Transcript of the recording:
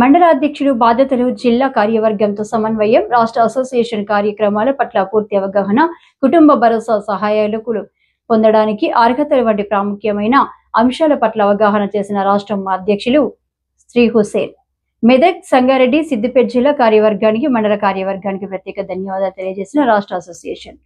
మండల అధ్యక్షుడు బాధ్యతలు, జిల్లా కార్యవర్గంతో సమన్వయం, రాష్ట్ర అసోసియేషన్ కార్యక్రమాల పట్ల పూర్తి అవగాహన, కుటుంబ భరోసా సహాయాలు పొందడానికి అర్హతలు వంటి ప్రాముఖ్యమైన అంశాల పట్ల అవగాహన చేసిన రాష్ట్ర అధ్యక్షులు శ్రీ హుసేన్. మెదక్, సంగారెడ్డి, సిద్దిపేట జిల్లా కార్యవర్గానికి, మండల కార్యవర్గానికి ప్రత్యేక ధన్యవాదాలు తెలియజేసిన రాష్ట్ర అసోసియేషన్.